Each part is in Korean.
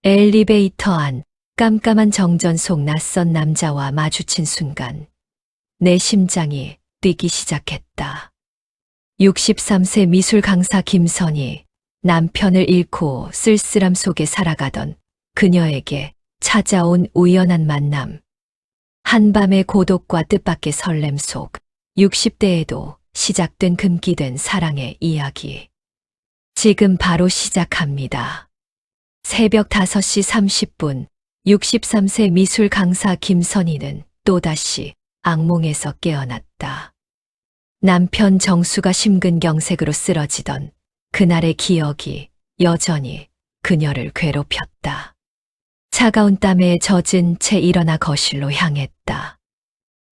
엘리베이터 안 깜깜한 정전 속 낯선 남자와 마주친 순간 내 심장이 뛰기 시작했다. 63세 미술 강사 김선희, 남편을 잃고 쓸쓸함 속에 살아가던 그녀에게 찾아온 우연한 만남. 한밤의 고독과 뜻밖의 설렘 속 60대에도 시작된 금기된 사랑의 이야기. 지금 바로 시작합니다. 새벽 5시 30분 63세 미술 강사 김선희는 또다시 악몽에서 깨어났다. 남편 정수가 심근경색으로 쓰러지던 그날의 기억이 여전히 그녀를 괴롭혔다. 차가운 땀에 젖은 채 일어나 거실로 향했다.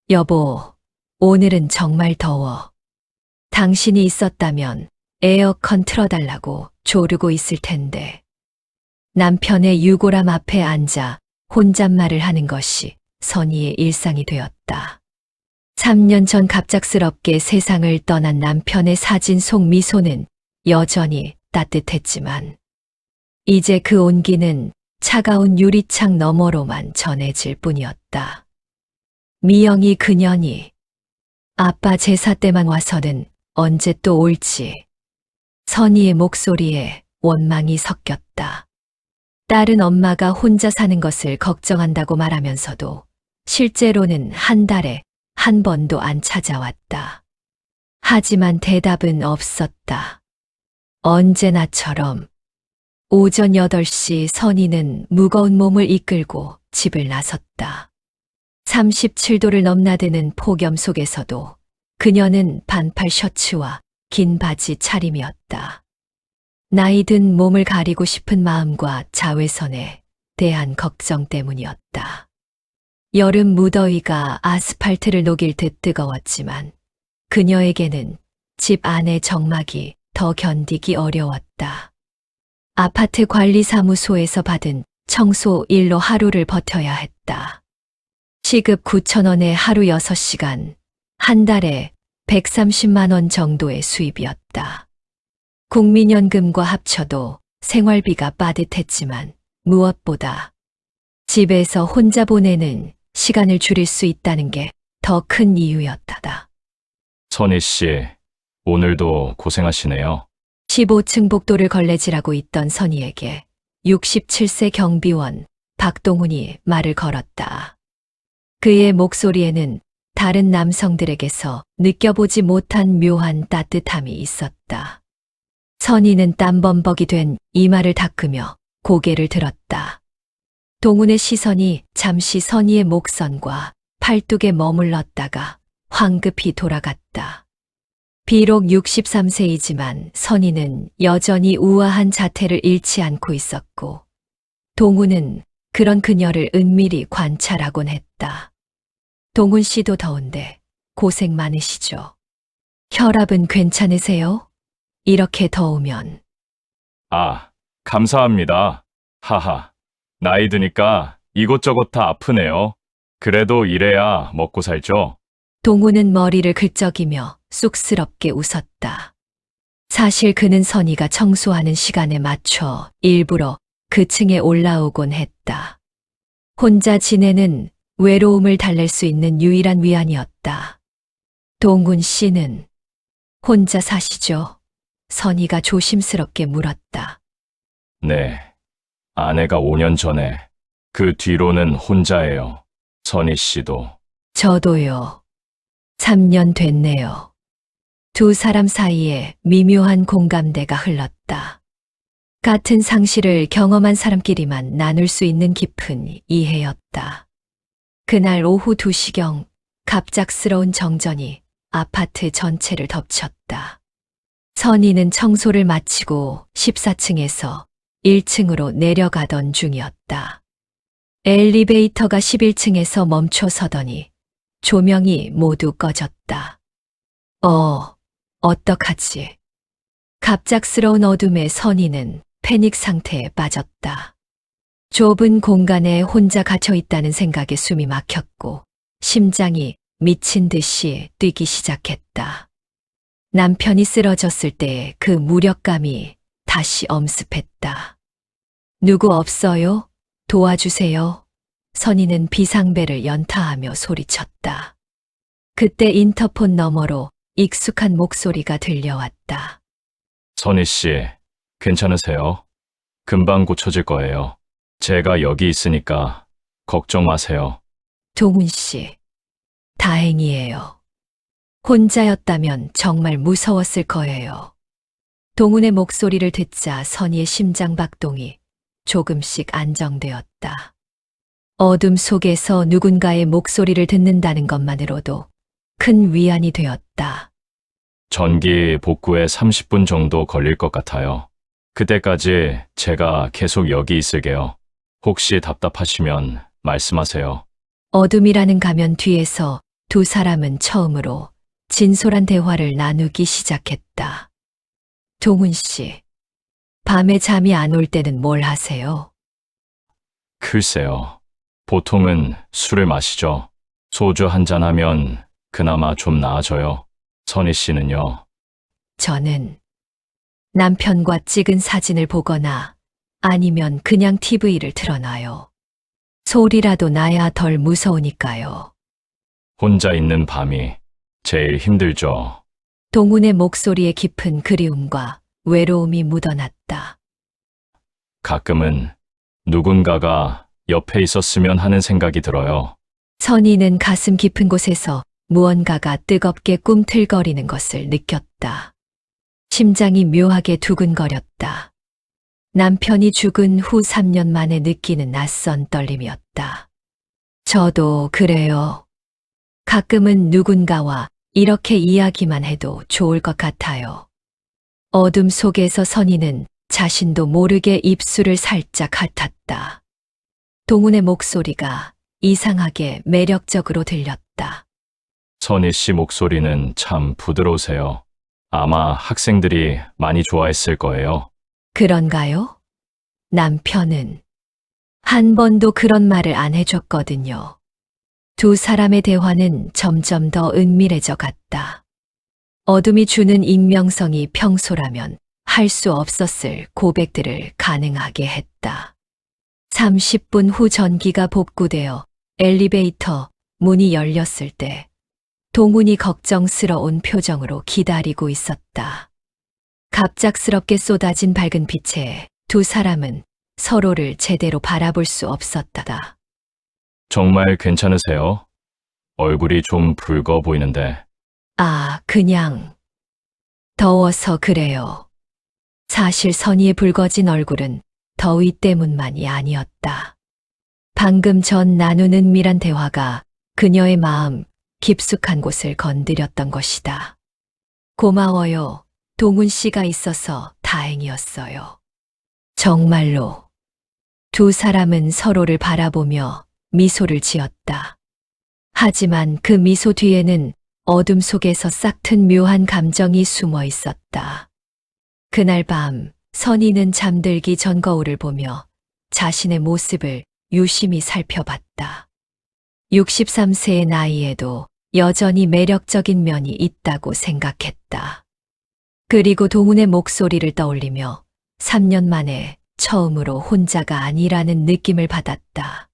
여보, 오늘은 정말 더워. 당신이 있었다면 에어컨 틀어달라고 조르고 있을 텐데. 남편의 유골함 앞에 앉아 혼잣말을 하는 것이 선희의 일상이 되었다. 3년 전 갑작스럽게 세상을 떠난 남편의 사진 속 미소는 여전히 따뜻했지만 이제 그 온기는 차가운 유리창 너머로만 전해질 뿐이었다. 미영이 그년이 아빠 제사 때만 와서는 언제 또 올지. 선희의 목소리에 원망이 섞였다. 딸은 엄마가 혼자 사는 것을 걱정한다고 말하면서도 실제로는 한 달에 한 번도 안 찾아왔다. 하지만 대답은 없었다. 언제나처럼 오전 8시 선희는 무거운 몸을 이끌고 집을 나섰다. 37도를 넘나드는 폭염 속에서도 그녀는 반팔 셔츠와 긴 바지 차림이었다. 나이 든 몸을 가리고 싶은 마음과 자외선에 대한 걱정 때문이었다. 여름 무더위가 아스팔트를 녹일 듯 뜨거웠지만 그녀에게는 집 안의 적막이 더 견디기 어려웠다. 아파트 관리사무소에서 받은 청소 일로 하루를 버텨야 했다. 시급 9,000원에 하루 6시간, 한 달에 130만 원 정도의 수입이었다. 국민연금과 합쳐도 생활비가 빠듯했지만 무엇보다 집에서 혼자 보내는 시간을 줄일 수 있다는 게 더 큰 이유였다. 선희 씨, 오늘도 고생하시네요. 15층 복도를 걸레질하고 있던 선희에게 67세 경비원 박동훈이 말을 걸었다. 그의 목소리에는 다른 남성들에게서 느껴보지 못한 묘한 따뜻함이 있었다. 선희는 땀범벅이 된 이마를 닦으며 고개를 들었다. 동훈의 시선이 잠시 선희의 목선과 팔뚝에 머물렀다가 황급히 돌아갔다. 비록 63세이지만 선희는 여전히 우아한 자태를 잃지 않고 있었고 동훈은 그런 그녀를 은밀히 관찰하곤 했다. 동훈 씨도 더운데 고생 많으시죠? 혈압은 괜찮으세요? 이렇게 더우면. 아, 감사합니다. 하하. 나이 드니까 이곳저곳 다 아프네요. 그래도 이래야 먹고 살죠. 동훈은 머리를 긁적이며 쑥스럽게 웃었다. 사실 그는 선희가 청소하는 시간에 맞춰 일부러 그 층에 올라오곤 했다. 혼자 지내는 외로움을 달랠 수 있는 유일한 위안이었다. 동훈 씨는 혼자 사시죠? 선희가 조심스럽게 물었다. 네. 아내가 5년 전에, 그 뒤로는 혼자예요. 선희 씨도. 저도요. 3년 됐네요. 두 사람 사이에 미묘한 공감대가 흘렀다. 같은 상실을 경험한 사람끼리만 나눌 수 있는 깊은 이해였다. 그날 오후 2시경 갑작스러운 정전이 아파트 전체를 덮쳤다. 선희는 청소를 마치고 14층에서 1층으로 내려가던 중이었다. 엘리베이터가 11층에서 멈춰 서더니 조명이 모두 꺼졌다. 어떡하지? 갑작스러운 어둠에 선희는 패닉 상태에 빠졌다. 좁은 공간에 혼자 갇혀 있다는 생각에 숨이 막혔고 심장이 미친 듯이 뛰기 시작했다. 남편이 쓰러졌을 때 그 무력감이 다시 엄습했다. 누구 없어요? 도와주세요. 선희는 비상벨을 연타하며 소리쳤다. 그때 인터폰 너머로 익숙한 목소리가 들려왔다. 선희 씨, 괜찮으세요? 금방 고쳐질 거예요. 제가 여기 있으니까 걱정 마세요. 동훈 씨, 다행이에요. 혼자였다면 정말 무서웠을 거예요. 동훈의 목소리를 듣자 선희의 심장 박동이 조금씩 안정되었다. 어둠 속에서 누군가의 목소리를 듣는다는 것만으로도 큰 위안이 되었다. 전기 복구에 30분 정도 걸릴 것 같아요. 그때까지 제가 계속 여기 있을게요. 혹시 답답하시면 말씀하세요. 어둠이라는 가면 뒤에서 두 사람은 처음으로 진솔한 대화를 나누기 시작했다. 동훈 씨, 밤에 잠이 안 올 때는 뭘 하세요? 글쎄요. 보통은 술을 마시죠. 소주 한잔 하면 그나마 좀 나아져요. 선희 씨는요? 저는 남편과 찍은 사진을 보거나 아니면 그냥 TV를 틀어놔요. 소리라도 나야 덜 무서우니까요. 혼자 있는 밤이 제일 힘들죠. 동훈의 목소리에 깊은 그리움과 외로움이 묻어났다. 가끔은 누군가가 옆에 있었으면 하는 생각이 들어요. 선희는 가슴 깊은 곳에서 무언가가 뜨겁게 꿈틀거리는 것을 느꼈다. 심장이 묘하게 두근거렸다. 남편이 죽은 후 3년 만에 느끼는 낯선 떨림이었다. 저도 그래요. 가끔은 누군가와 이렇게 이야기만 해도 좋을 것 같아요. 어둠 속에서 선희는 자신도 모르게 입술을 살짝 핥았다. 동훈의 목소리가 이상하게 매력적으로 들렸다. 선희 씨 목소리는 참 부드러우세요. 아마 학생들이 많이 좋아했을 거예요. 그런가요? 남편은 한 번도 그런 말을 안 해줬거든요. 두 사람의 대화는 점점 더 은밀해져 갔다. 어둠이 주는 익명성이 평소라면 할 수 없었을 고백들을 가능하게 했다. 30분 후 전기가 복구되어 엘리베이터 문이 열렸을 때 동훈이 걱정스러운 표정으로 기다리고 있었다. 갑작스럽게 쏟아진 밝은 빛에 두 사람은 서로를 제대로 바라볼 수 없었다. 정말 괜찮으세요? 얼굴이 좀 붉어 보이는데. 아, 그냥 더워서 그래요. 사실 선희의 붉어진 얼굴은 더위 때문만이 아니었다. 방금 전 나눈 은밀한 대화가 그녀의 마음 깊숙한 곳을 건드렸던 것이다. 고마워요. 동훈 씨가 있어서 다행이었어요. 정말로. 두 사람은 서로를 바라보며 미소를 지었다. 하지만 그 미소 뒤에는 어둠 속에서 싹튼 묘한 감정이 숨어 있었다. 그날 밤 선희는 잠들기 전 거울을 보며 자신의 모습을 유심히 살펴봤다. 63세의 나이에도 여전히 매력적인 면이 있다고 생각했다. 그리고 동훈의 목소리를 떠올리며 3년 만에 처음으로 혼자가 아니라는 느낌을 받았다.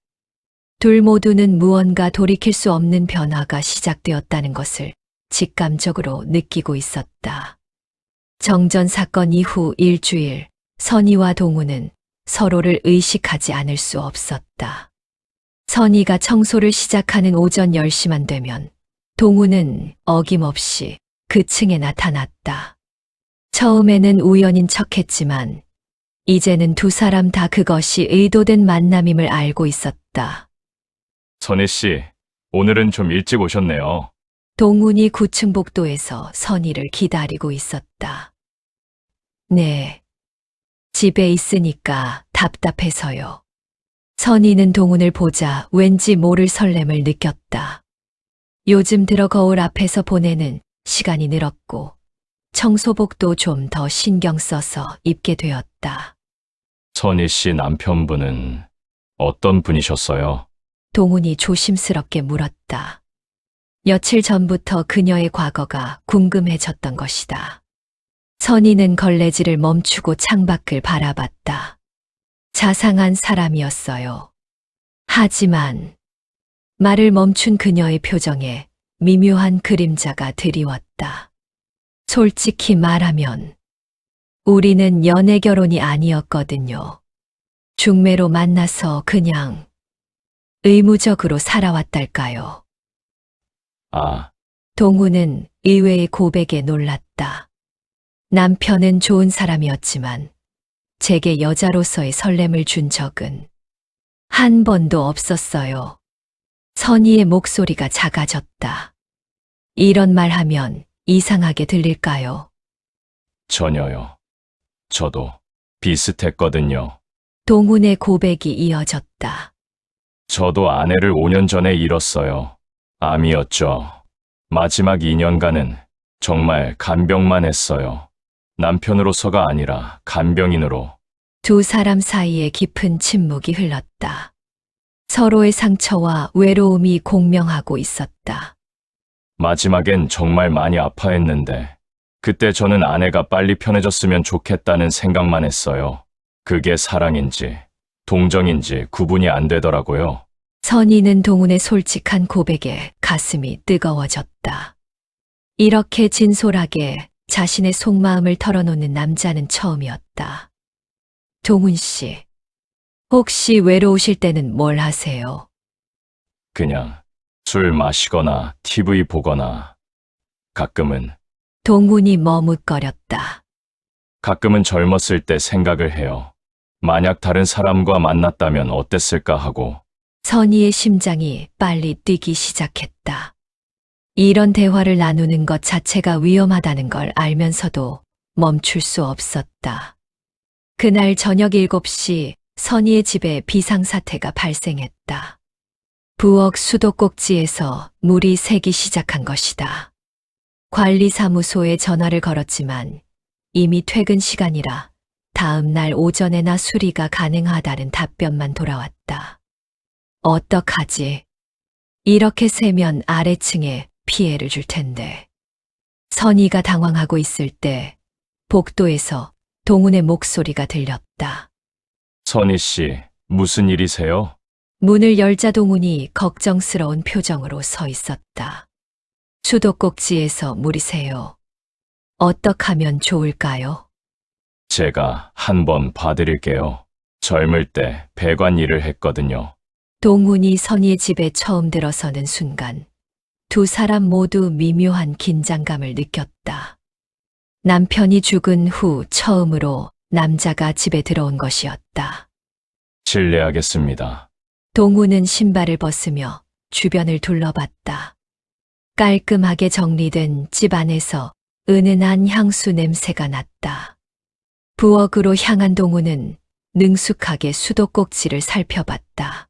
둘 모두는 무언가 돌이킬 수 없는 변화가 시작되었다는 것을 직감적으로 느끼고 있었다. 정전 사건 이후 일주일, 선희와 동훈은 서로를 의식하지 않을 수 없었다. 선희가 청소를 시작하는 오전 10시만 되면 동훈은 어김없이 그 층에 나타났다. 처음에는 우연인 척했지만 이제는 두 사람 다 그것이 의도된 만남임을 알고 있었다. 선희 씨, 오늘은 좀 일찍 오셨네요. 동훈이 9층 복도에서 선희를 기다리고 있었다. 네. 집에 있으니까 답답해서요. 선희는 동훈을 보자 왠지 모를 설렘을 느꼈다. 요즘 들어 거울 앞에서 보내는 시간이 늘었고 청소복도 좀 더 신경 써서 입게 되었다. 선희 씨 남편분은 어떤 분이셨어요? 동훈이 조심스럽게 물었다. 며칠 전부터 그녀의 과거가 궁금해졌던 것이다. 선희는 걸레질을 멈추고 창밖을 바라봤다. 자상한 사람이었어요. 하지만 말을 멈춘 그녀의 표정에 미묘한 그림자가 드리웠다. 솔직히 말하면 우리는 연애 결혼이 아니었거든요. 중매로 만나서 그냥 의무적으로 살아왔달까요. 아, 동우는 의외의 고백에 놀랐다. 남편은 좋은 사람이었지만 제게 여자로서의 설렘을 준 적은 한 번도 없었어요. 선희의 목소리가 작아졌다. 이런 말 하면 이상하게 들릴까요? 전혀요. 저도 비슷했거든요. 동훈의 고백이 이어졌다. 저도 아내를 5년 전에 잃었어요. 암이었죠. 마지막 2년간은 정말 간병만 했어요. 남편으로서가 아니라 간병인으로. 두 사람 사이에 깊은 침묵이 흘렀다. 서로의 상처와 외로움이 공명하고 있었다. 마지막엔 정말 많이 아파했는데 그때 저는 아내가 빨리 편해졌으면 좋겠다는 생각만 했어요. 그게 사랑인지 동정인지 구분이 안 되더라고요. 선희는 동훈의 솔직한 고백에 가슴이 뜨거워졌다. 이렇게 진솔하게 자신의 속마음을 털어놓는 남자는 처음이었다. 동훈 씨, 혹시 외로우실 때는 뭘 하세요? 그냥 술 마시거나 TV 보거나 가끔은 동훈이 머뭇거렸다. 가끔은 젊었을 때 생각을 해요. 만약 다른 사람과 만났다면 어땠을까 하고. 선희의 심장이 빨리 뛰기 시작했다. 이런 대화를 나누는 것 자체가 위험하다는 걸 알면서도 멈출 수 없었다. 그날 저녁 7시 선희의 집에 비상사태가 발생했다. 부엌 수도꼭지에서 물이 새기 시작한 것이다. 관리사무소에 전화를 걸었지만 이미 퇴근 시간이라 다음 날 오전에나 수리가 가능하다는 답변만 돌아왔다. 어떡하지? 이렇게 새면 아래층에 피해를 줄 텐데. 선희가 당황하고 있을 때 복도에서 동훈의 목소리가 들렸다. 선희 씨, 무슨 일이세요? 문을 열자 동훈이 걱정스러운 표정으로 서 있었다. 수도꼭지에서 물이 새요. 어떡하면 좋을까요? 제가 한번 봐드릴게요. 젊을 때 배관 일을 했거든요. 동훈이 선희의 집에 처음 들어서는 순간 두 사람 모두 미묘한 긴장감을 느꼈다. 남편이 죽은 후 처음으로 남자가 집에 들어온 것이었다. 실례하겠습니다. 동훈은 신발을 벗으며 주변을 둘러봤다. 깔끔하게 정리된 집 안에서 은은한 향수 냄새가 났다. 부엌으로 향한 동훈은 능숙하게 수도꼭지를 살펴봤다.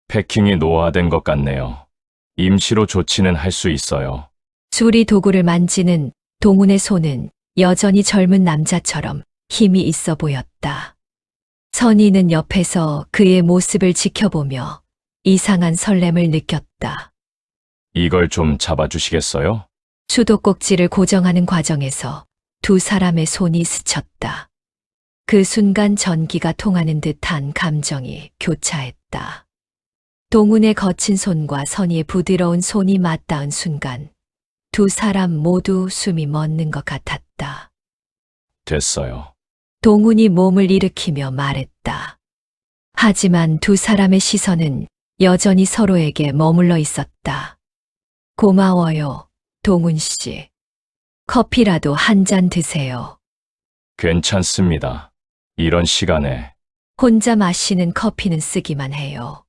패킹이 노화된 것 같네요. 임시로 조치는 할 수 있어요. 수리 도구를 만지는 동훈의 손은 여전히 젊은 남자처럼 힘이 있어 보였다. 선희는 옆에서 그의 모습을 지켜보며 이상한 설렘을 느꼈다. 이걸 좀 잡아주시겠어요? 수도꼭지를 고정하는 과정에서 두 사람의 손이 스쳤다. 그 순간 전기가 통하는 듯한 감정이 교차했다. 동훈의 거친 손과 선희의 부드러운 손이 맞닿은 순간 두 사람 모두 숨이 멎는 것 같았다. 됐어요. 동훈이 몸을 일으키며 말했다. 하지만 두 사람의 시선은 여전히 서로에게 머물러 있었다. 고마워요, 동훈 씨. 커피라도 한 잔 드세요. 괜찮습니다. 이런 시간에 혼자 마시는 커피는 쓰기만 해요.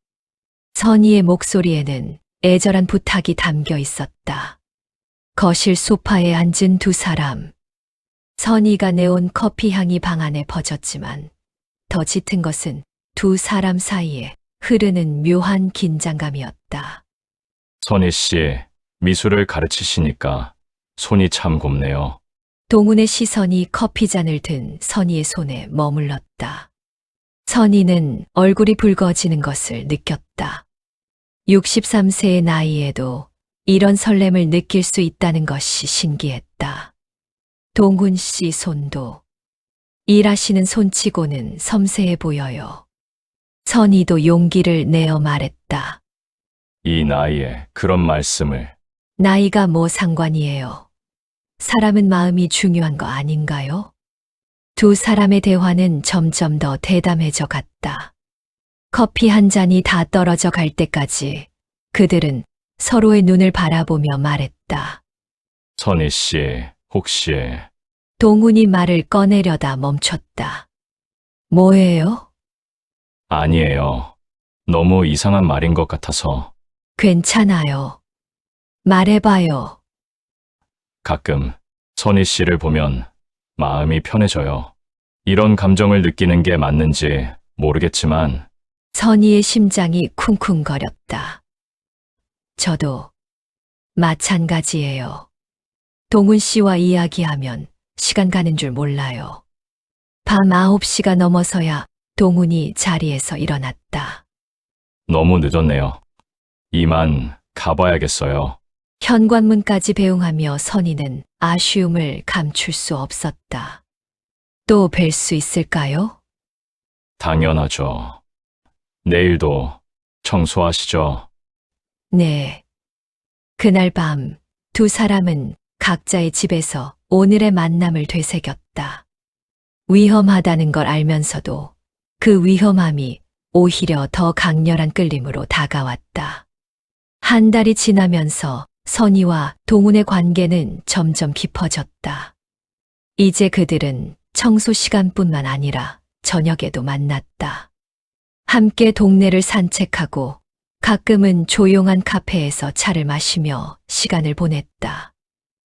선희의 목소리에는 애절한 부탁이 담겨 있었다. 거실 소파에 앉은 두 사람. 선희가 내온 커피 향이 방 안에 퍼졌지만 더 짙은 것은 두 사람 사이에 흐르는 묘한 긴장감이었다. 선희 씨, 미술을 가르치시니까 손이 참 곱네요. 동훈의 시선이 커피잔을 든 선희의 손에 머물렀다. 선희는 얼굴이 붉어지는 것을 느꼈다. 63세의 나이에도 이런 설렘을 느낄 수 있다는 것이 신기했다. 동훈 씨 손도 일하시는 손치고는 섬세해 보여요. 선희도 용기를 내어 말했다. 이 나이에 그런 말씀을. 나이가 뭐 상관이에요. 사람은 마음이 중요한 거 아닌가요? 두 사람의 대화는 점점 더 대담해져 갔다. 커피 한 잔이 다 떨어져 갈 때까지 그들은 서로의 눈을 바라보며 말했다. 선희 씨, 혹시 동훈이 말을 꺼내려다 멈췄다. 뭐예요? 아니에요. 너무 이상한 말인 것 같아서. 괜찮아요. 말해봐요. 가끔 선희 씨를 보면 마음이 편해져요. 이런 감정을 느끼는 게 맞는지 모르겠지만 선희의 심장이 쿵쿵거렸다. 저도 마찬가지예요. 동훈 씨와 이야기하면 시간 가는 줄 몰라요. 밤 9시가 넘어서야 동훈이 자리에서 일어났다. 너무 늦었네요. 이만 가봐야겠어요. 현관문까지 배웅하며 선희는 아쉬움을 감출 수 없었다. 또 뵐 수 있을까요? 당연하죠. 내일도 청소하시죠. 네. 그날 밤 두 사람은 각자의 집에서 오늘의 만남을 되새겼다. 위험하다는 걸 알면서도 그 위험함이 오히려 더 강렬한 끌림으로 다가왔다. 한 달이 지나면서 선희와 동훈의 관계는 점점 깊어졌다. 이제 그들은 청소 시간뿐만 아니라 저녁에도 만났다. 함께 동네를 산책하고 가끔은 조용한 카페에서 차를 마시며 시간을 보냈다.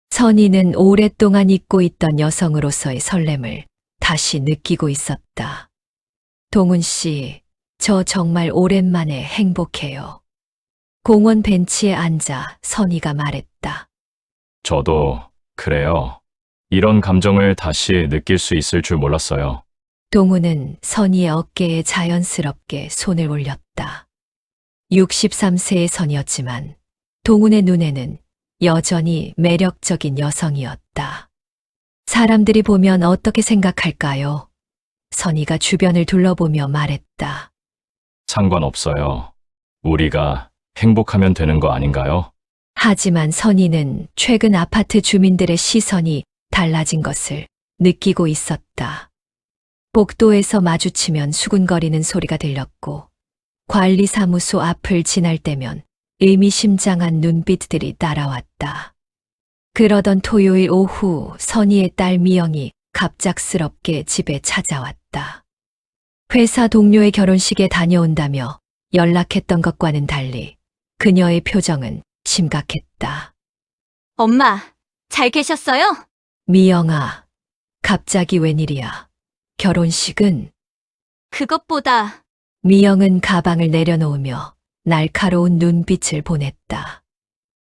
선희는 오랫동안 잊고 있던 여성으로서의 설렘을 다시 느끼고 있었다. 동훈 씨, 저 정말 오랜만에 행복해요. 공원 벤치에 앉아 선희가 말했다. 저도 그래요. 이런 감정을 다시 느낄 수 있을 줄 몰랐어요. 동훈은 선희의 어깨에 자연스럽게 손을 올렸다. 63세의 선이었지만 동훈의 눈에는 여전히 매력적인 여성이었다. 사람들이 보면 어떻게 생각할까요? 선희가 주변을 둘러보며 말했다. 상관없어요. 우리가 행복하면 되는 거 아닌가요? 하지만 선희는 최근 아파트 주민들의 시선이 달라진 것을 느끼고 있었다. 복도에서 마주치면 수군거리는 소리가 들렸고 관리사무소 앞을 지날 때면 의미심장한 눈빛들이 따라왔다. 그러던 토요일 오후 선희의 딸 미영이 갑작스럽게 집에 찾아왔다. 회사 동료의 결혼식에 다녀온다며 연락했던 것과는 달리 그녀의 표정은 심각했다. 엄마, 잘 계셨어요? 미영아, 갑자기 웬일이야? 결혼식은? 그것보다 미영은 가방을 내려놓으며 날카로운 눈빛을 보냈다.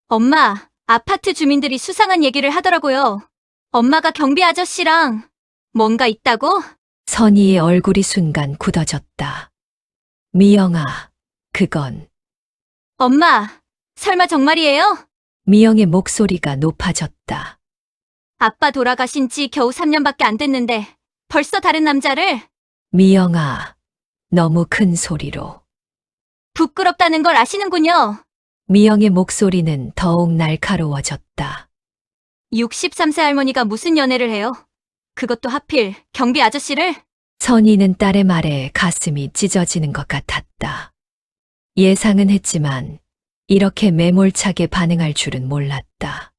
엄마, 아파트 주민들이 수상한 얘기를 하더라고요. 엄마가 경비 아저씨랑 뭔가 있다고? 선희의 얼굴이 순간 굳어졌다. 미영아, 그건. 엄마, 설마 정말이에요? 미영의 목소리가 높아졌다. 아빠 돌아가신 지 겨우 3년밖에 안 됐는데 벌써 다른 남자를? 미영아, 너무 큰 소리로. 부끄럽다는 걸 아시는군요. 미영의 목소리는 더욱 날카로워졌다. 63세 할머니가 무슨 연애를 해요? 그것도 하필 경비 아저씨를? 선희는 딸의 말에 가슴이 찢어지는 것 같았다. 예상은 했지만 이렇게 매몰차게 반응할 줄은 몰랐다.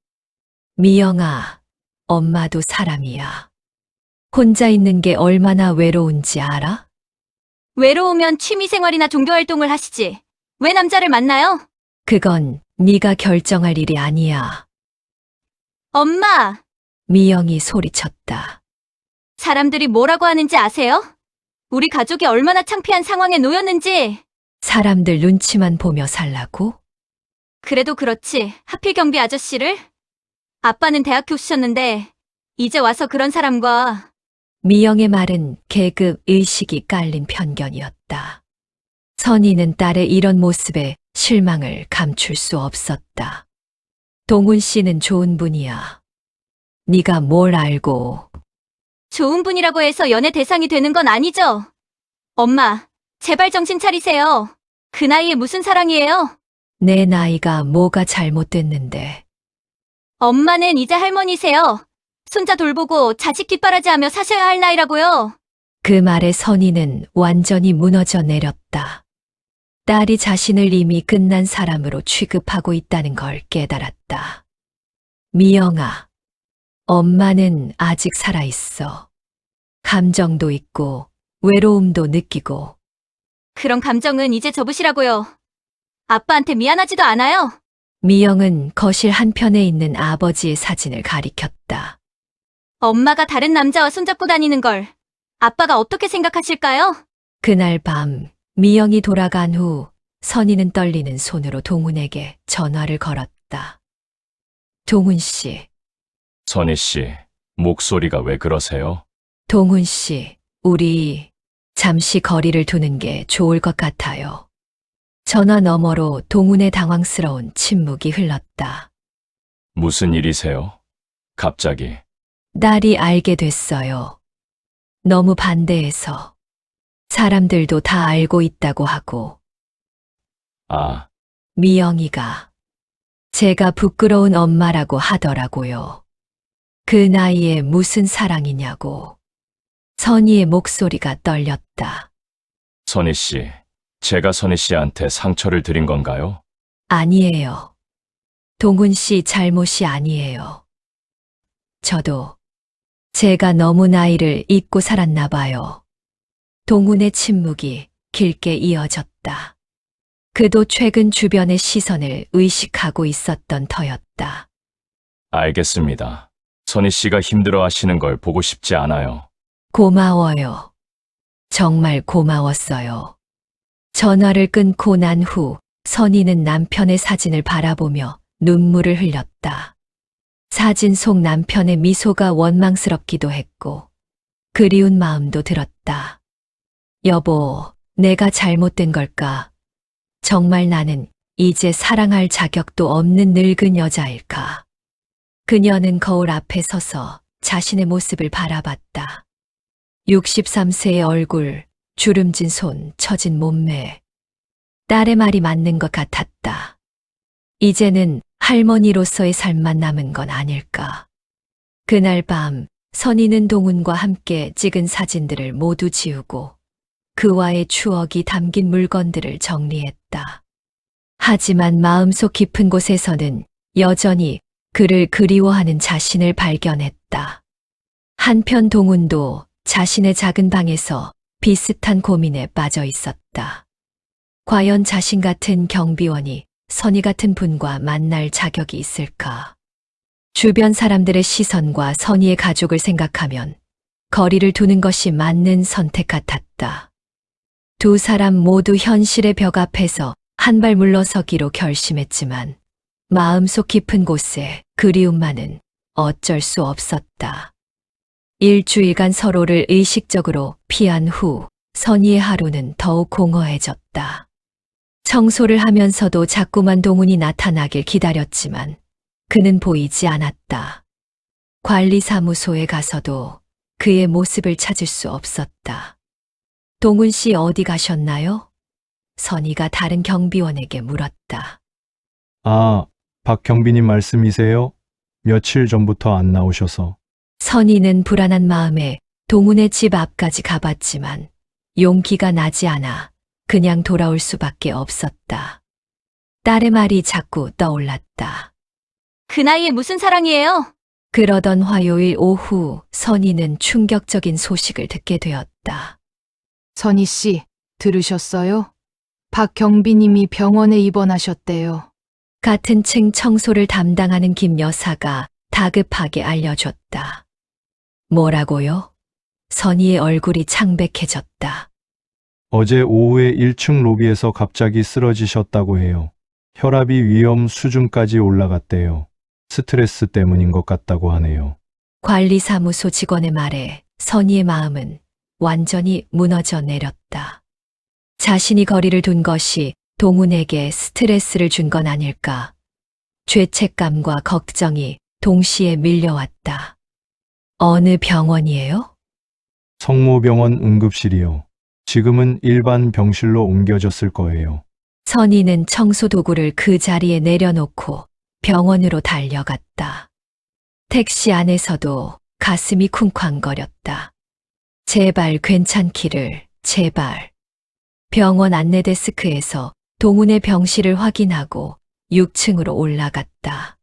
미영아, 엄마도 사람이야. 혼자 있는 게 얼마나 외로운지 알아? 외로우면 취미생활이나 종교활동을 하시지. 왜 남자를 만나요? 그건 네가 결정할 일이 아니야. 엄마, 미영이 소리쳤다. 사람들이 뭐라고 하는지 아세요? 우리 가족이 얼마나 창피한 상황에 놓였는지. 사람들 눈치만 보며 살라고? 그래도 그렇지. 하필 경비 아저씨를? 아빠는 대학 교수셨는데 이제 와서 그런 사람과. 미영의 말은 계급 의식이 깔린 편견이었다. 선희는 딸의 이런 모습에 실망을 감출 수 없었다. 동훈 씨는 좋은 분이야. 네가 뭘 알고. 좋은 분이라고 해서 연애 대상이 되는 건 아니죠? 엄마, 제발 정신 차리세요. 그 나이에 무슨 사랑이에요? 내 나이가 뭐가 잘못됐는데. 엄마는 이제 할머니세요. 손자 돌보고 자식 뒷바라지하며 사셔야 할 나이라고요. 그 말에 선희는 완전히 무너져 내렸다. 딸이 자신을 이미 끝난 사람으로 취급하고 있다는 걸 깨달았다. 미영아, 엄마는 아직 살아있어. 감정도 있고 외로움도 느끼고. 그런 감정은 이제 접으시라고요. 아빠한테 미안하지도 않아요. 미영은 거실 한편에 있는 아버지의 사진을 가리켰다. 엄마가 다른 남자와 손잡고 다니는 걸 아빠가 어떻게 생각하실까요? 그날 밤 미영이 돌아간 후 선희는 떨리는 손으로 동훈에게 전화를 걸었다. 동훈 씨, 선희 씨, 목소리가 왜 그러세요? 동훈 씨, 우리 잠시 거리를 두는 게 좋을 것 같아요. 전화 너머로 동훈의 당황스러운 침묵이 흘렀다. 무슨 일이세요? 갑자기. 딸이 알게 됐어요. 너무 반대해서. 사람들도 다 알고 있다고 하고. 아, 미영이가 제가 부끄러운 엄마라고 하더라고요. 그 나이에 무슨 사랑이냐고. 선희의 목소리가 떨렸다. 선희 씨, 제가 선희 씨한테 상처를 드린 건가요? 아니에요. 동훈 씨 잘못이 아니에요. 저도 제가 너무 나이를 잊고 살았나 봐요. 동훈의 침묵이 길게 이어졌다. 그도 최근 주변의 시선을 의식하고 있었던 터였다. 알겠습니다. 선희 씨가 힘들어 하시는 걸 보고 싶지 않아요. 고마워요. 정말 고마웠어요. 전화를 끊고 난 후 선희는 남편의 사진을 바라보며 눈물을 흘렸다. 사진 속 남편의 미소가 원망스럽기도 했고 그리운 마음도 들었다. 여보, 내가 잘못된 걸까? 정말 나는 이제 사랑할 자격도 없는 늙은 여자일까? 그녀는 거울 앞에 서서 자신의 모습을 바라봤다. 63세의 얼굴, 주름진 손, 처진 몸매. 딸의 말이 맞는 것 같았다. 이제는 할머니로서의 삶만 남은 건 아닐까. 그날 밤 선희는 동훈과 함께 찍은 사진들을 모두 지우고 그와의 추억이 담긴 물건들을 정리했다. 하지만 마음속 깊은 곳에서는 여전히 그를 그리워하는 자신을 발견했다. 한편 동훈도 자신의 작은 방에서 비슷한 고민에 빠져 있었다. 과연 자신 같은 경비원이 선희 같은 분과 만날 자격이 있을까? 주변 사람들의 시선과 선희의 가족을 생각하면 거리를 두는 것이 맞는 선택 같았다. 두 사람 모두 현실의 벽 앞에서 한 발 물러서기로 결심했지만 마음속 깊은 곳에 그리움만은 어쩔 수 없었다. 일주일간 서로를 의식적으로 피한 후 선희의 하루는 더욱 공허해졌다. 청소를 하면서도 자꾸만 동훈이 나타나길 기다렸지만 그는 보이지 않았다. 관리사무소에 가서도 그의 모습을 찾을 수 없었다. 동훈 씨 어디 가셨나요? 선희가 다른 경비원에게 물었다. 아, 박 경비님 말씀이세요? 며칠 전부터 안 나오셔서. 선희는 불안한 마음에 동훈의 집 앞까지 가봤지만 용기가 나지 않아 그냥 돌아올 수밖에 없었다. 딸의 말이 자꾸 떠올랐다. 그 나이에 무슨 사랑이에요? 그러던 화요일 오후 선희는 충격적인 소식을 듣게 되었다. 선희 씨, 들으셨어요? 박 경비님이 병원에 입원하셨대요. 같은 층 청소를 담당하는 김 여사가 다급하게 알려줬다. 뭐라고요? 선희의 얼굴이 창백해졌다. 어제 오후에 1층 로비에서 갑자기 쓰러지셨다고 해요. 혈압이 위험 수준까지 올라갔대요. 스트레스 때문인 것 같다고 하네요. 관리사무소 직원의 말에 선희의 마음은 완전히 무너져 내렸다. 자신이 거리를 둔 것이 동훈에게 스트레스를 준 건 아닐까. 죄책감과 걱정이 동시에 밀려왔다. 어느 병원이에요? 성모병원 응급실이요. 지금은 일반 병실로 옮겨졌을 거예요. 선희는 청소 도구를 그 자리에 내려놓고 병원으로 달려갔다. 택시 안에서도 가슴이 쿵쾅거렸다. 제발 괜찮기를, 제발. 병원 안내 데스크에서 동훈의 병실을 확인하고 6층으로 올라갔다.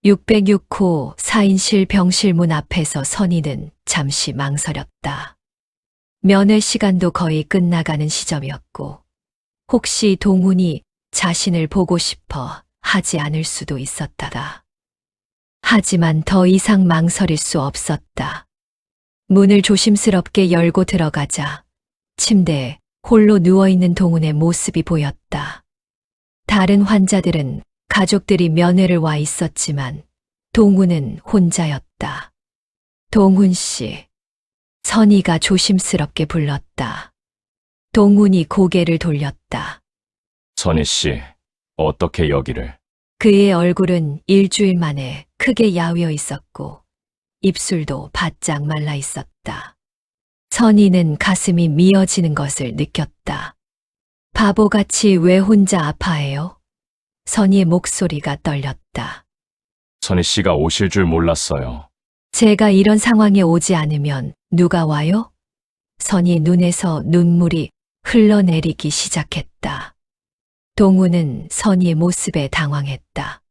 606호 4인실 병실 문 앞에서 선희는 잠시 망설였다. 면회 시간도 거의 끝나가는 시점이었고, 혹시 동훈이 자신을 보고 싶어 하지 않을 수도 있었다. 하지만 더 이상 망설일 수 없었다. 문을 조심스럽게 열고 들어가자 침대에 홀로 누워있는 동훈의 모습이 보였다. 다른 환자들은 가족들이 면회를 와 있었지만 동훈은 혼자였다. 동훈 씨. 선희가 조심스럽게 불렀다. 동훈이 고개를 돌렸다. 선희 씨, 어떻게 여기를? 그의 얼굴은 일주일 만에 크게 야위어 있었고 입술도 바짝 말라 있었다. 선희는 가슴이 미어지는 것을 느꼈다. 바보같이 왜 혼자 아파해요? 선희의 목소리가 떨렸다. 선희 씨가 오실 줄 몰랐어요. 제가 이런 상황에 오지 않으면 누가 와요? 선희 눈에서 눈물이 흘러내리기 시작했다. 동훈은 선희의 모습에 당황했다.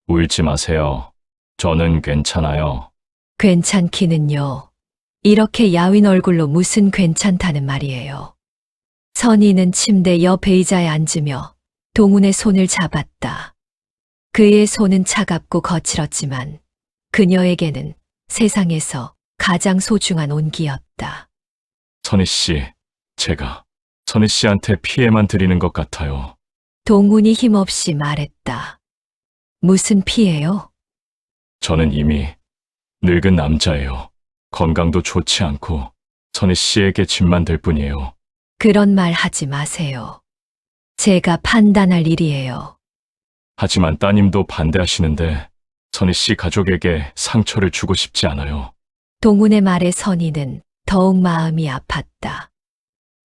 울지 마세요. 저는 괜찮아요. 괜찮기는요. 이렇게 야윈 얼굴로 무슨 괜찮다는 말이에요. 선희는 침대 옆 의자에 앉으며 동훈의 손을 잡았다. 그의 손은 차갑고 거칠었지만 그녀에게는 세상에서 가장 소중한 온기였다. 선희 씨, 제가 선희 씨한테 피해만 드리는 것 같아요. 동훈이 힘없이 말했다. 무슨 피해요? 저는 이미 늙은 남자예요. 건강도 좋지 않고 선희 씨에게 짐만 될 뿐이에요. 그런 말 하지 마세요. 제가 판단할 일이에요. 하지만 따님도 반대하시는데 선희 씨 가족에게 상처를 주고 싶지 않아요. 동훈의 말에 선희는 더욱 마음이 아팠다.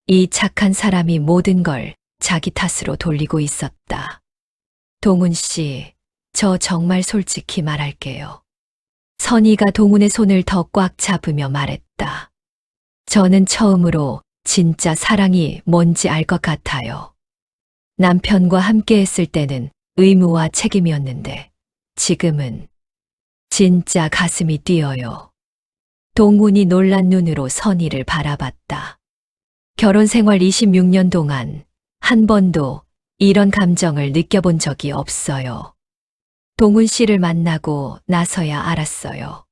이 착한 사람이 모든 걸 자기 탓으로 돌리고 있었다. 동훈 씨, 저 정말 솔직히 말할게요. 선희가 동훈의 손을 더 꽉 잡으며 말했다. 저는 처음으로 진짜 사랑이 뭔지 알 것 같아요. 남편과 함께 했을 때는 의무와 책임이었는데 지금은 진짜 가슴이 뛰어요. 동훈이 놀란 눈으로 선희를 바라봤다. 결혼 생활 26년 동안 한 번도 이런 감정을 느껴본 적이 없어요. 동훈 씨를 만나고 나서야 알았어요.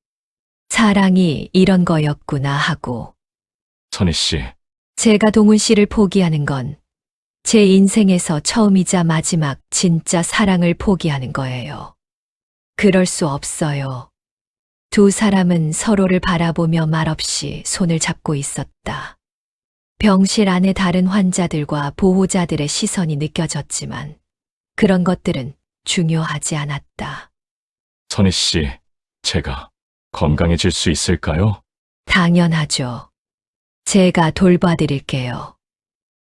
사랑이 이런 거였구나 하고. 선희 씨, 제가 동훈 씨를 포기하는 건 제 인생에서 처음이자 마지막 진짜 사랑을 포기하는 거예요. 그럴 수 없어요. 두 사람은 서로를 바라보며 말없이 손을 잡고 있었다. 병실 안에 다른 환자들과 보호자들의 시선이 느껴졌지만 그런 것들은 중요하지 않았다. 선희 씨, 제가 건강해질 수 있을까요? 당연하죠. 제가 돌봐드릴게요.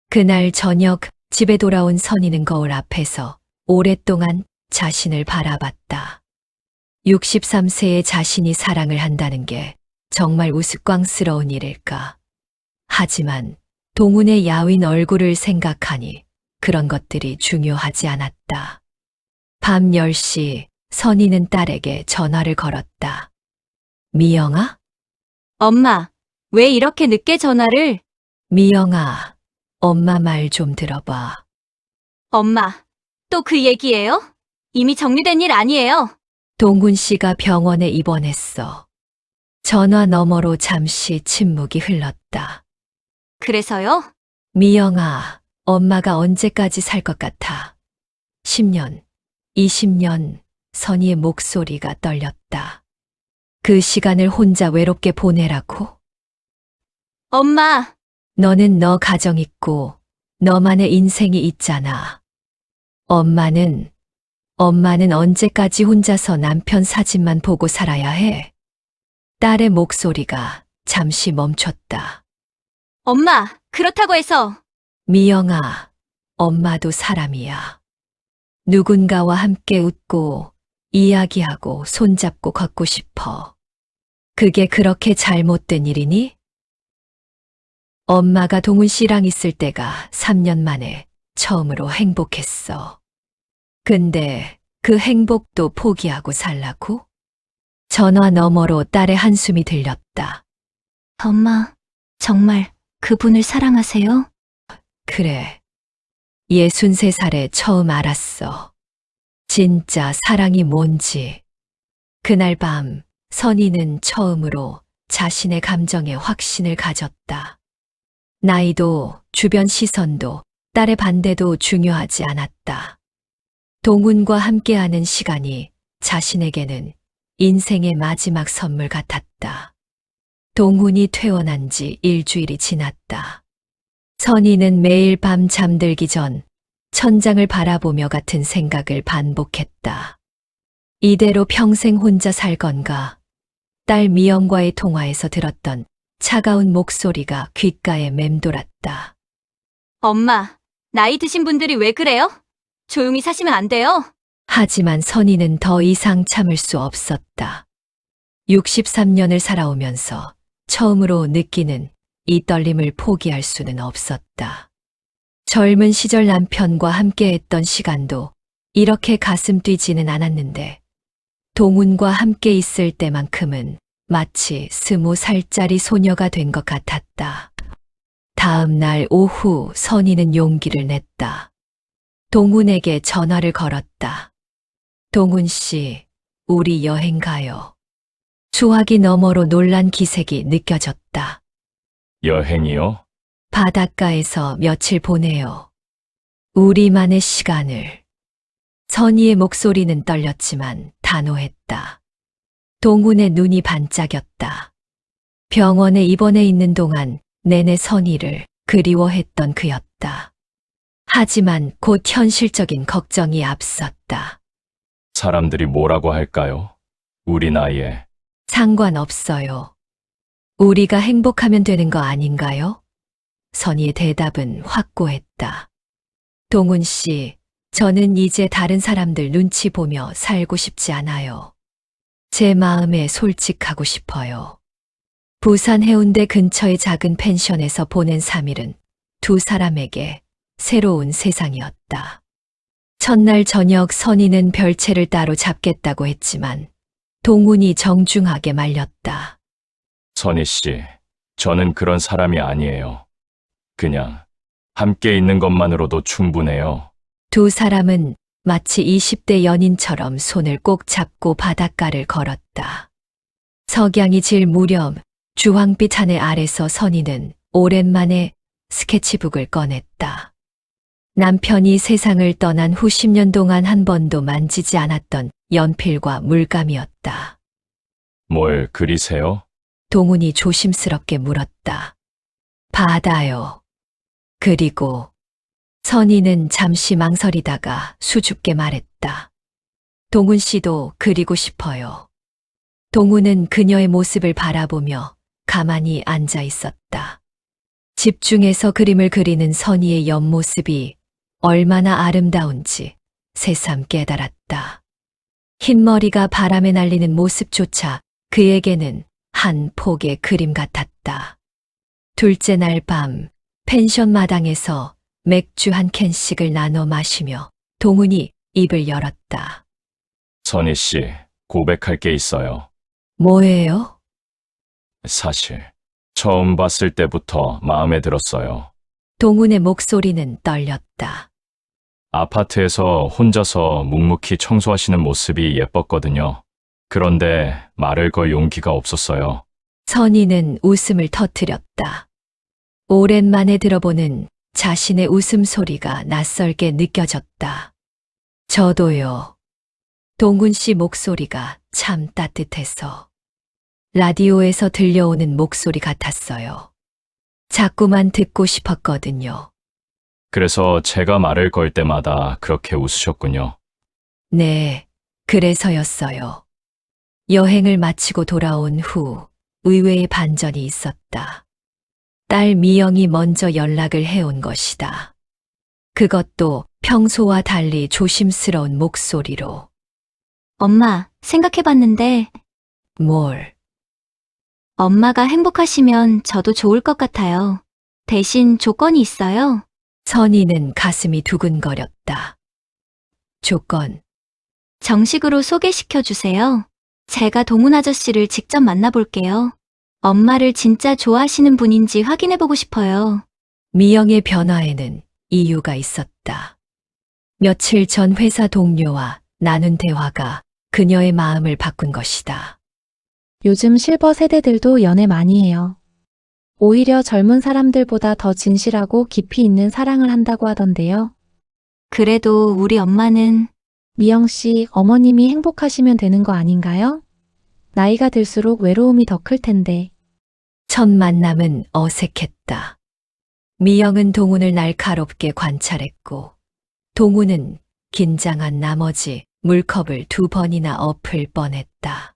그날 저녁 집에 돌아온 선희는 거울 앞에서 오랫동안 자신을 바라봤다. 63세의 자신이 사랑을 한다는 게 정말 우스꽝스러운 일일까? 하지만 동훈의 야윈 얼굴을 생각하니 그런 것들이 중요하지 않았다. 밤 10시 선희는 딸에게 전화를 걸었다. 미영아? 엄마, 왜 이렇게 늦게 전화를? 미영아, 엄마 말 좀 들어봐. 엄마, 또 그 얘기예요? 이미 정리된 일 아니에요? 동군 씨가 병원에 입원했어. 전화 너머로 잠시 침묵이 흘렀다. 그래서요? 미영아, 엄마가 언제까지 살 것 같아? 10년, 20년, 선희의 목소리가 떨렸다. 그 시간을 혼자 외롭게 보내라고? 엄마, 너는 너 가정 있고 너만의 인생이 있잖아. 엄마는 언제까지 혼자서 남편 사진만 보고 살아야 해? 딸의 목소리가 잠시 멈췄다. 엄마, 그렇다고 해서 미영아, 엄마도 사람이야. 누군가와 함께 웃고, 이야기하고, 손잡고 걷고 싶어. 그게 그렇게 잘못된 일이니? 엄마가 동훈 씨랑 있을 때가 3년 만에 처음으로 행복했어. 근데 그 행복도 포기하고 살라고? 전화 너머로 딸의 한숨이 들렸다. 엄마, 정말 그분을 사랑하세요? 그래. 63살에 처음 알았어. 진짜 사랑이 뭔지. 그날 밤 선희는 처음으로 자신의 감정에 확신을 가졌다. 나이도 주변 시선도 딸의 반대도 중요하지 않았다. 동훈과 함께하는 시간이 자신에게는 인생의 마지막 선물 같았다. 동훈이 퇴원한 지 일주일이 지났다. 선희는 매일 밤 잠들기 전 천장을 바라보며 같은 생각을 반복했다. 이대로 평생 혼자 살 건가? 딸 미영과의 통화에서 들었던 차가운 목소리가 귓가에 맴돌았다. 엄마, 나이 드신 분들이 왜 그래요? 조용히 사시면 안 돼요? 하지만 선희는 더 이상 참을 수 없었다. 63년을 살아오면서 처음으로 느끼는 이 떨림을 포기할 수는 없었다. 젊은 시절 남편과 함께했던 시간도 이렇게 가슴 뛰지는 않았는데 동훈과 함께 있을 때만큼은 마치 20살짜리 소녀가 된 것 같았다. 다음 날 오후 선희는 용기를 냈다. 동훈에게 전화를 걸었다. 동훈 씨, 우리 여행 가요. 수화기 너머로 놀란 기색이 느껴졌다. 여행이요? 바닷가에서 며칠 보내요. 우리만의 시간을. 선희의 목소리는 떨렸지만 단호했다. 동훈의 눈이 반짝였다. 병원에 입원해 있는 동안 내내 선희를 그리워했던 그였다. 하지만 곧 현실적인 걱정이 앞섰다. 사람들이 뭐라고 할까요? 우리 나이에. 상관없어요. 우리가 행복하면 되는 거 아닌가요? 선희의 대답은 확고했다. 동훈 씨, 저는 이제 다른 사람들 눈치 보며 살고 싶지 않아요. 제 마음에 솔직하고 싶어요. 부산 해운대 근처의 작은 펜션에서 보낸 3일은 두 사람에게 새로운 세상이었다. 첫날 저녁 선희는 별채를 따로 잡겠다고 했지만 동훈이 정중하게 말렸다. 선희 씨, 저는 그런 사람이 아니에요. 그냥 함께 있는 것만으로도 충분해요. 두 사람은 마치 20대 연인처럼 손을 꼭 잡고 바닷가를 걸었다. 석양이 질 무렵 주황빛 하늘 아래서 선희는 오랜만에 스케치북을 꺼냈다. 남편이 세상을 떠난 후 10년 동안 한 번도 만지지 않았던 연필과 물감이었다. 뭘 그리세요? 동훈이 조심스럽게 물었다. 바다요. 그리고 선희는 잠시 망설이다가 수줍게 말했다. 동훈 씨도 그리고 싶어요. 동훈은 그녀의 모습을 바라보며 가만히 앉아 있었다. 집중해서 그림을 그리는 선희의 옆모습이 얼마나 아름다운지 새삼 깨달았다. 흰머리가 바람에 날리는 모습조차 그에게는 한 폭의 그림 같았다. 둘째 날 밤 펜션 마당에서 맥주 한 캔씩을 나눠 마시며 동훈이 입을 열었다. 선희 씨, 고백할 게 있어요. 뭐예요? 사실 처음 봤을 때부터 마음에 들었어요. 동훈의 목소리는 떨렸다. 아파트에서 혼자서 묵묵히 청소하시는 모습이 예뻤거든요. 그런데 말을 걸 용기가 없었어요. 선희는 웃음을 터뜨렸다. 오랜만에 들어보는 자신의 웃음소리가 낯설게 느껴졌다. 저도요. 동훈 씨 목소리가 참 따뜻해서 라디오에서 들려오는 목소리 같았어요. 자꾸만 듣고 싶었거든요. 그래서 제가 말을 걸 때마다 그렇게 웃으셨군요. 네, 그래서였어요. 여행을 마치고 돌아온 후 의외의 반전이 있었다. 딸 미영이 먼저 연락을 해온 것이다. 그것도 평소와 달리 조심스러운 목소리로. 엄마, 생각해봤는데 뭘? 엄마가 행복하시면 저도 좋을 것 같아요. 대신 조건이 있어요. 선희는 가슴이 두근거렸다. 조건. 정식으로 소개시켜 주세요. 제가 동훈 아저씨를 직접 만나볼게요. 엄마를 진짜 좋아하시는 분인지 확인해보고 싶어요. 미영의 변화에는 이유가 있었다. 며칠 전 회사 동료와 나눈 대화가 그녀의 마음을 바꾼 것이다. 요즘 실버 세대들도 연애 많이 해요. 오히려 젊은 사람들보다 더 진실하고 깊이 있는 사랑을 한다고 하던데요. 그래도 우리 엄마는 미영 씨, 어머님이 행복하시면 되는 거 아닌가요? 나이가 들수록 외로움이 더 클 텐데. 첫 만남은 어색했다. 미영은 동훈을 날카롭게 관찰했고, 동훈은 긴장한 나머지 물컵을 2번이나 엎을 뻔했다.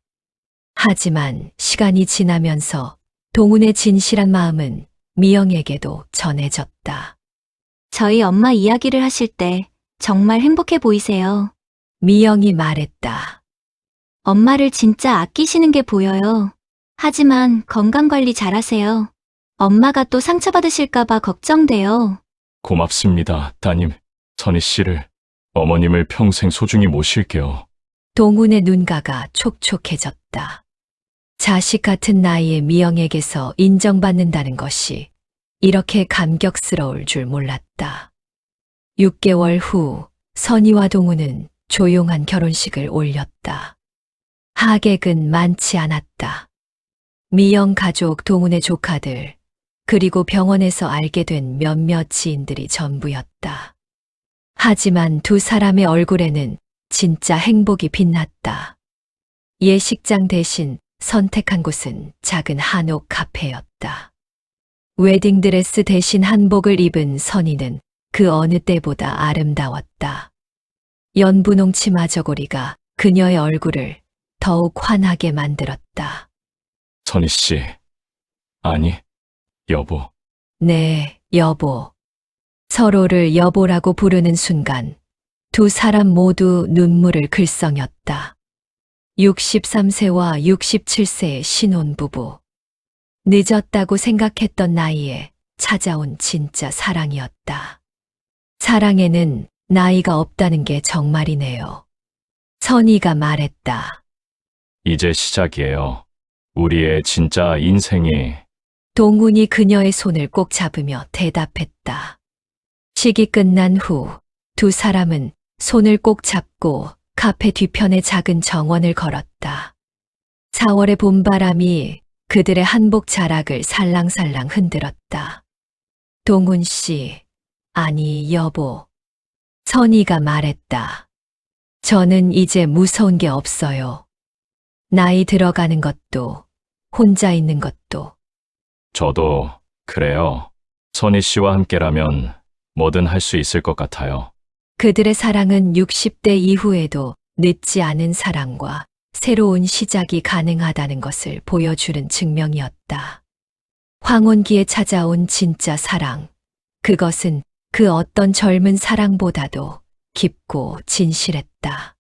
하지만 시간이 지나면서 동훈의 진실한 마음은 미영에게도 전해졌다. 저희 엄마 이야기를 하실 때 정말 행복해 보이세요. 미영이 말했다. 엄마를 진짜 아끼시는 게 보여요. 하지만 건강관리 잘하세요. 엄마가 또 상처받으실까봐 걱정돼요. 고맙습니다, 따님. 선희 씨를, 어머님을 평생 소중히 모실게요. 동훈의 눈가가 촉촉해졌다. 자식 같은 나이의 미영에게서 인정받는다는 것이 이렇게 감격스러울 줄 몰랐다. 6개월 후 선희와 동훈은 조용한 결혼식을 올렸다. 하객은 많지 않았다. 미영 가족, 동훈의 조카들, 그리고 병원에서 알게 된 몇몇 지인들이 전부였다. 하지만 두 사람의 얼굴에는 진짜 행복이 빛났다. 예식장 대신 선택한 곳은 작은 한옥 카페였다. 웨딩드레스 대신 한복을 입은 선희는 그 어느 때보다 아름다웠다. 연분홍 치마 저고리가 그녀의 얼굴을 더욱 환하게 만들었다. 선희 씨. 아니, 여보. 네, 여보. 서로를 여보라고 부르는 순간 두 사람 모두 눈물을 글썽였다. 63세와 67세의 신혼부부. 늦었다고 생각했던 나이에 찾아온 진짜 사랑이었다. 사랑에는 나이가 없다는 게 정말이네요. 선희가 말했다. 이제 시작이에요. 우리의 진짜 인생이. 동훈이 그녀의 손을 꼭 잡으며 대답했다. 식이 끝난 후 두 사람은 손을 꼭 잡고 카페 뒤편의 작은 정원을 걸었다. 4월의 봄바람이 그들의 한복 자락을 살랑살랑 흔들었다. 동훈 씨, 아니 여보. 선희가 말했다. 저는 이제 무서운 게 없어요. 나이 들어가는 것도, 혼자 있는 것도. 저도 그래요. 선희 씨와 함께라면 뭐든 할 수 있을 것 같아요. 그들의 사랑은 60대 이후에도 늦지 않은 사랑과 새로운 시작이 가능하다는 것을 보여주는 증명이었다. 황혼기에 찾아온 진짜 사랑. 그것은 그 어떤 젊은 사랑보다도 깊고 진실했다.